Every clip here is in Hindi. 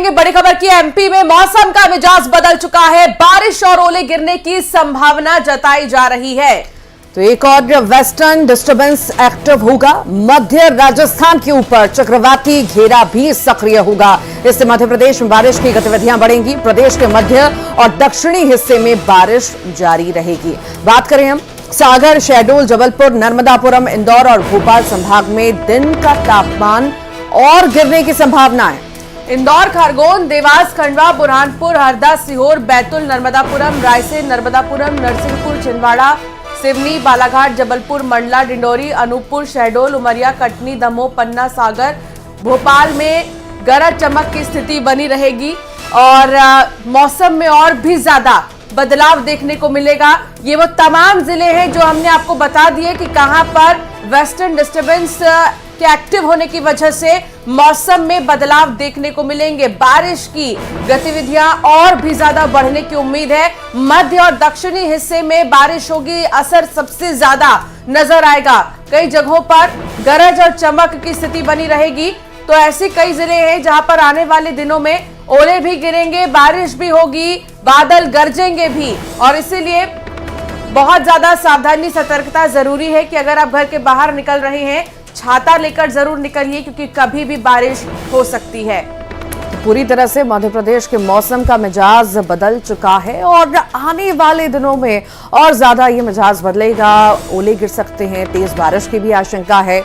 करेंगे बड़ी खबर की। एमपी में मौसम का मिजाज बदल चुका है, बारिश और ओले गिरने की संभावना जताई जा रही है। तो एक और वेस्टर्न डिस्टर्बेंस एक्टिव होगा, मध्य राजस्थान के ऊपर चक्रवाती घेरा भी सक्रिय होगा। इससे मध्य प्रदेश में बारिश की गतिविधियां बढ़ेंगी। प्रदेश के मध्य और दक्षिणी हिस्से में बारिश जारी रहेगी। बात करें हम सागर, शहडोल, जबलपुर, नर्मदापुरम, इंदौर और भोपाल संभाग में दिन का तापमान और गिरने की संभावना है। इंदौर, खरगोन, देवास, खंडवा, बुरहानपुर, हरदा, सीहोर, बैतूल, नर्मदापुरम, रायसेन, नर्मदापुरम, नरसिंहपुर, छिंदवाड़ा, सिवनी, बालाघाट, जबलपुर, मंडला, डिंडोरी, अनूपपुर, शहडोल, उमरिया, कटनी, दमोह, पन्ना, सागर, भोपाल में गरज चमक की स्थिति बनी रहेगी और मौसम में और भी ज्यादा बदलाव देखने को मिलेगा। ये वो तमाम जिले हैं जो हमने आपको बता दिए कि कहां पर वेस्टर्न डिस्टर्बेंस के एक्टिव होने की वजह से मौसम में बदलाव देखने को मिलेंगे। बारिश की गतिविधियां और भी ज्यादा बढ़ने की उम्मीद है। मध्य और दक्षिणी हिस्से में बारिश होगी, असर सबसे ज्यादा नजर आएगा। कई जगहों पर गरज और चमक की स्थिति बनी रहेगी। तो ऐसे कई जिले हैं जहां पर आने वाले दिनों में ओले भी गिरेंगे, बारिश भी होगी, बादल गरजेंगे भी, और इसीलिए बहुत ज्यादा सावधानी, सतर्कता जरूरी है कि अगर आप घर के बाहर निकल रहे हैं, छाता लेकर जरूर निकलिए, क्योंकि कभी भी बारिश हो सकती है। पूरी तरह से मध्य प्रदेश के मौसम का मिजाज बदल चुका है और आने वाले दिनों में और ज्यादा ये मिजाज बदलेगा। ओले गिर सकते हैं, तेज बारिश की भी आशंका है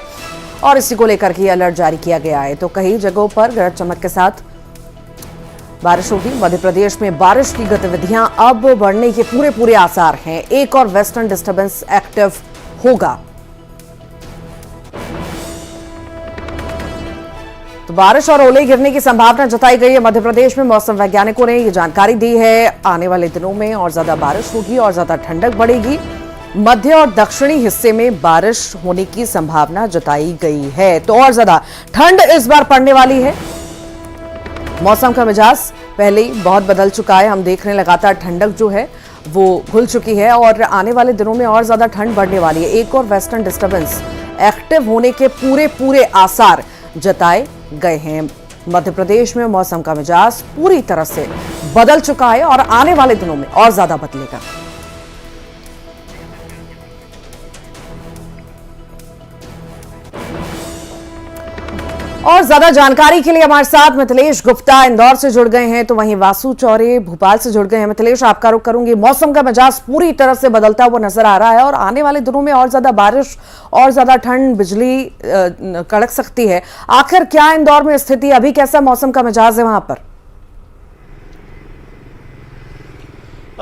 और इसी को लेकर के अलर्ट जारी किया गया है। तो कई जगहों पर गरज चमक के साथ बारिश होगी। मध्य प्रदेश में बारिश की गतिविधियां अब बढ़ने के पूरे आसार हैं। एक और वेस्टर्न डिस्टर्बेंस एक्टिव होगा। तो बारिश और ओले गिरने की संभावना जताई गई है। मध्य प्रदेश में मौसम वैज्ञानिकों ने ये जानकारी दी है। आने वाले दिनों में और ज्यादा बारिश होगी और ज्यादा ठंडक बढ़ेगी। मध्य और दक्षिणी हिस्से में बारिश होने की संभावना जताई गई है। तो और ज्यादा ठंड इस बार पड़ने वाली है। मौसम का मिजाज पहले ही बहुत बदल चुका है। हम देख रहे हैं लगातार ठंडक जो है वो घुल चुकी है और आने वाले दिनों में और ज्यादा ठंड बढ़ने वाली है। एक और वेस्टर्न डिस्टर्बेंस एक्टिव होने के पूरे आसार जताए गए हैं। मध्य प्रदेश में मौसम का मिजाज पूरी तरह से बदल चुका है और आने वाले दिनों में और ज्यादा बदलेगा। और ज्यादा जानकारी के लिए हमारे साथ मिथिलेश गुप्ता इंदौर से जुड़ गए हैं, तो वहीं वासु चौरे भोपाल से जुड़ गए हैं। मिथिलेश, आपका रुख करूंगी। मौसम का मिजाज पूरी तरह से बदलता हुआ नजर आ रहा है और आने वाले दिनों में और ज्यादा बारिश और ज्यादा ठंड, बिजली कड़क सकती है। आखिर क्या इंदौर में स्थिति, अभी कैसा मौसम का मिजाज है वहां पर?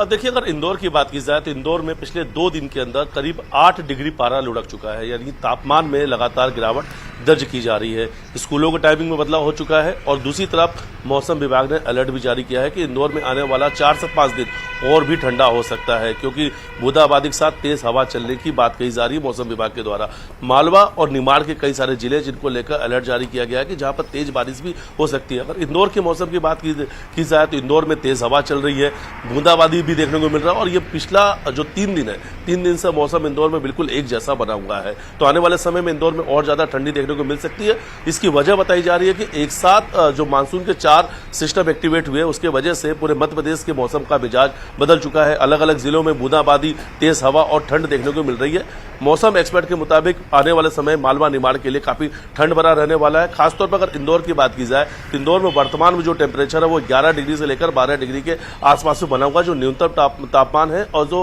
देखिए, अगर इंदौर की बात की जाए तो इंदौर में पिछले 2 दिन के अंदर करीब 8 डिग्री पारा लुढ़क चुका है, यानी तापमान में लगातार गिरावट दर्ज की जा रही है। स्कूलों के टाइमिंग में बदलाव हो चुका है और दूसरी तरफ मौसम विभाग ने अलर्ट भी जारी किया है कि इंदौर में आने वाला 4 से 5 दिन और भी ठंडा हो सकता है, क्योंकि बूंदाबांदी के साथ तेज हवा चलने की बात कही जा रही है मौसम विभाग के द्वारा। मालवा और निमाड़ के कई सारे जिले जिनको लेकर अलर्ट जारी किया गया है कि जहां पर तेज बारिश भी हो सकती है। अगर इंदौर के मौसम की बात की जाए तो इंदौर में तेज हवा चल रही है, बूंदाबांदी भी देखने को मिल रहा है और ये पिछला जो 3 दिन है, 3 दिन से मौसम इंदौर में बिल्कुल एक जैसा बना हुआ है। तो आने वाले समय में इंदौर में और ज्यादा ठंडी देखने को मिल सकती है। इसकी वजह बताई जा रही है कि एक साथ जो मानसून के 4 सिस्टम एक्टिवेट हुए, उसके वजह से पूरे मध्य प्रदेश के मौसम का मिजाज बदल चुका है। अलग अलग जिलों में बूंदाबांदी, तेज हवा और ठंड देखने को मिल रही है। मौसम एक्सपर्ट के मुताबिक आने वाले समय मालवा निमाड़ के लिए काफी ठंड भरा रहने वाला है। खासतौर पर अगर इंदौर की बात की जाए तो इंदौर में वर्तमान में जो टेम्परेचर है वो 11 डिग्री से लेकर 12 डिग्री के आसपास में बना हुआ। जो न्यूनतम तापमान है और जो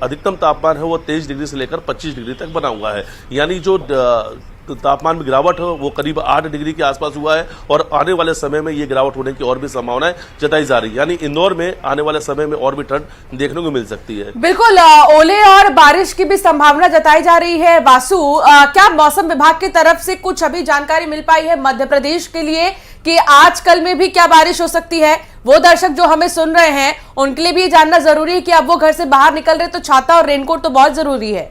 अधिकतम तापमान है वो 23 डिग्री से लेकर 25 डिग्री तक बना हुआ है। यानी जो तापमान में गिरावट हो वो करीब 8 डिग्री के आसपास हुआ है और आने वाले समय में ये गिरावट होने की और भी संभावनाएं जताई जा रही है। यानी इंदौर में आने वाले समय में और भी ठंड देखने को मिल सकती है। बिल्कुल, ओले और बारिश की भी संभावना जताई जा रही है। वासु, क्या मौसम विभाग की तरफ से कुछ अभी जानकारी मिल पाई है मध्य प्रदेश के लिए कि आज कल में भी क्या बारिश हो सकती है? वो दर्शक जो हमें सुन रहे हैं उनके लिए भी जानना जरूरी है कि अब वो घर से बाहर निकल रहे तो छाता और रेनकोट तो बहुत जरूरी है।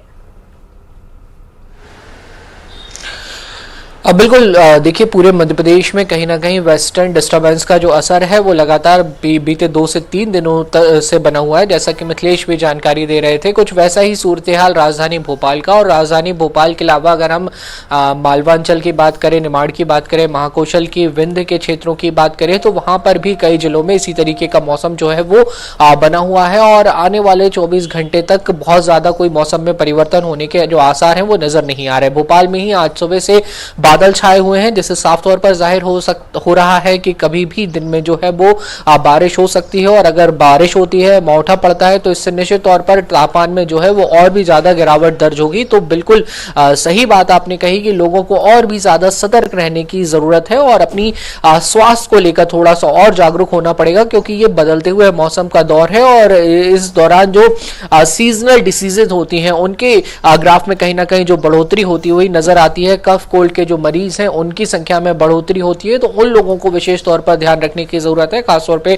बिल्कुल देखिए, पूरे मध्य प्रदेश में कहीं ना कहीं वेस्टर्न डिस्टर्बेंस का जो असर है वो लगातार बीते 2 से 3 दिनों से बना हुआ है। जैसा कि मिथिलेश भी जानकारी दे रहे थे, कुछ वैसा ही सूरत हाल राजधानी भोपाल का। और राजधानी भोपाल के अलावा अगर हम मालवांचल की बात करें, निमाड़ की बात करें, महाकौशल की, विंध्य के क्षेत्रों की बात करें, तो वहां पर भी कई जिलों में इसी तरीके का मौसम जो है वो बना हुआ है। और आने वाले 24 घंटे तक बहुत ज्यादा कोई मौसम में परिवर्तन होने के जो आसार हैं वो नजर नहीं आ रहे। भोपाल में ही आज सुबह से बादल छाए हुए हैं, जिससे साफ तौर पर जाहिर हो रहा है कि कभी भी दिन में जो है वो बारिश हो सकती है। और अगर बारिश होती है, मौठा पड़ता है, तो इससे निश्चित तौर पर तापमान में जो है वो और भी ज्यादा गिरावट दर्ज होगी। तो बिल्कुल सही बात आपने कही कि लोगों को और भी ज्यादा सतर्क रहने की जरूरत है और अपनी स्वास्थ्य को लेकर थोड़ा सा और जागरूक होना पड़ेगा, क्योंकि ये बदलते हुए मौसम का दौर है। और इस दौरान जो सीजनल डिसीजेज होती हैं उनके ग्राफ में कहीं ना कहीं जो बढ़ोतरी होती हुई नजर आती है। कफ कोल्ड के जो मरीज हैं उनकी संख्या में बढ़ोतरी होती है, तो उन लोगों को विशेष तौर पर ध्यान रखने की जरूरत है। खासतौर पे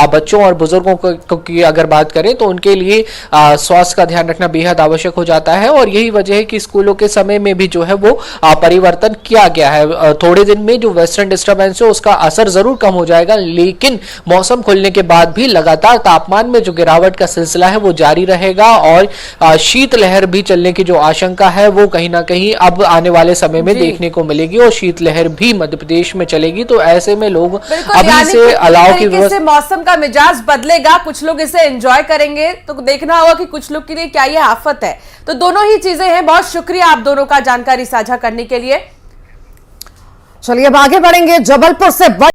बच्चों और बुजुर्गों की अगर बात करें तो उनके लिए स्वास्थ्य का ध्यान रखना बेहद आवश्यक हो जाता है। और यही वजह है कि स्कूलों के समय में भी जो है वो परिवर्तन किया गया है। थोड़े दिन में जो वेस्टर्न डिस्टर्बेंस है उसका असर जरूर कम हो जाएगा, लेकिन मौसम खुलने के बाद भी लगातार तापमान में जो गिरावट का सिलसिला है वो जारी रहेगा। और शीतलहर भी चलने की जो आशंका है वो कहीं ना कहीं अब आने वाले समय में देखने को मिलेगी और शीतलहर भी मध्य प्रदेश में चलेगी। तो ऐसे में लोग अभी से अलाव की व्यवस्था, मौसम का मिजाज बदलेगा, कुछ लोग इसे एंजॉय करेंगे, तो देखना होगा कि कुछ लोग के लिए क्या ये आफत है। तो दोनों ही चीजें हैं। बहुत शुक्रिया आप दोनों का जानकारी साझा करने के लिए। चलिए अब आगे बढ़ेंगे। जबलपुर से